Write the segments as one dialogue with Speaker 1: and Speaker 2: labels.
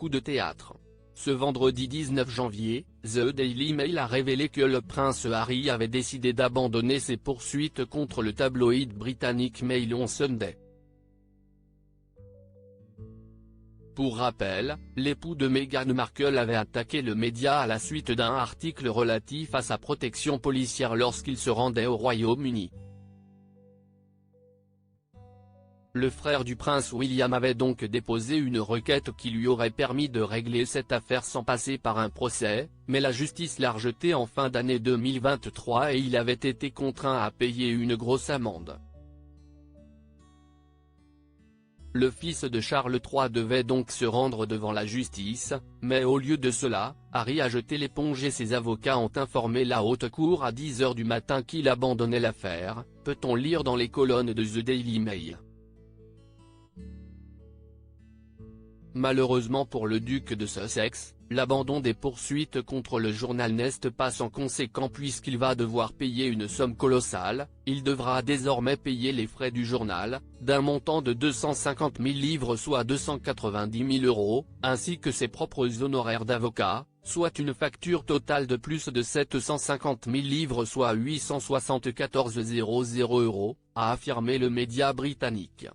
Speaker 1: coup de théâtre. Ce vendredi 19 janvier, The Daily Mail a révélé que le prince Harry avait décidé d'abandonner ses poursuites contre le tabloïd britannique Mail on Sunday. Pour rappel, l'époux de Meghan Markle avait attaqué le média à la suite d'un article relatif à sa protection policière lorsqu'il se rendait au Royaume-Uni. Le frère du prince William avait donc déposé une requête qui lui aurait permis de régler cette affaire sans passer par un procès, mais la justice l'a rejeté en fin d'année 2023 et il avait été contraint à payer une grosse amende. Le fils de Charles III devait donc se rendre devant la justice, mais au lieu de cela, Harry a jeté l'éponge et ses avocats ont informé la haute cour à 10 h du matin qu'il abandonnait l'affaire, peut-on lire dans les colonnes de The Daily Mail. Malheureusement pour le duc de Sussex, l'abandon des poursuites contre le journal n'est pas sans conséquent puisqu'il va devoir payer une somme colossale. Il devra désormais payer les frais du journal, d'un montant de 250 000 livres soit 290 000 €, ainsi que ses propres honoraires d'avocat, soit une facture totale de plus de 750 000 livres soit 874 000 €, a affirmé le média britannique.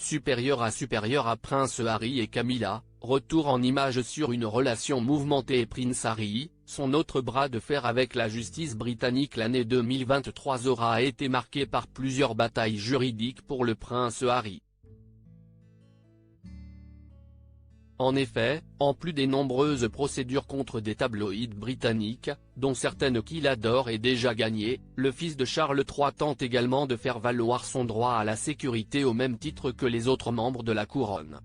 Speaker 1: Supérieur à Prince Harry et Camilla, retour en images sur une relation mouvementée et Prince Harry, son autre bras de fer avec la justice britannique. L'année 2023 aura été marquée par plusieurs batailles juridiques pour le prince Harry. En effet, en plus des nombreuses procédures contre des tabloïds britanniques, dont certaines qu'il adore et déjà gagnées, le fils de Charles III tente également de faire valoir son droit à la sécurité au même titre que les autres membres de la couronne.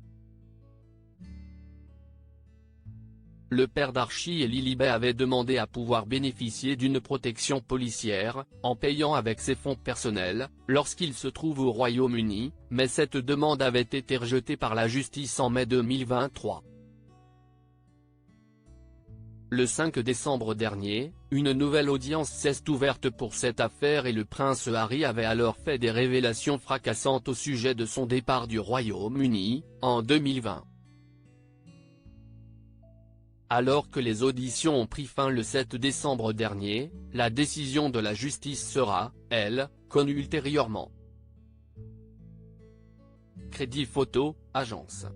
Speaker 1: Le père d'Archie et Lilibet avait demandé à pouvoir bénéficier d'une protection policière, en payant avec ses fonds personnels, lorsqu'il se trouve au Royaume-Uni, mais cette demande avait été rejetée par la justice en mai 2023. Le 5 décembre dernier, une nouvelle audience s'est ouverte pour cette affaire et le prince Harry avait alors fait des révélations fracassantes au sujet de son départ du Royaume-Uni, en 2020. Alors que les auditions ont pris fin le 7 décembre dernier, la décision de la justice sera, elle, connue ultérieurement. Crédit Photo, agence.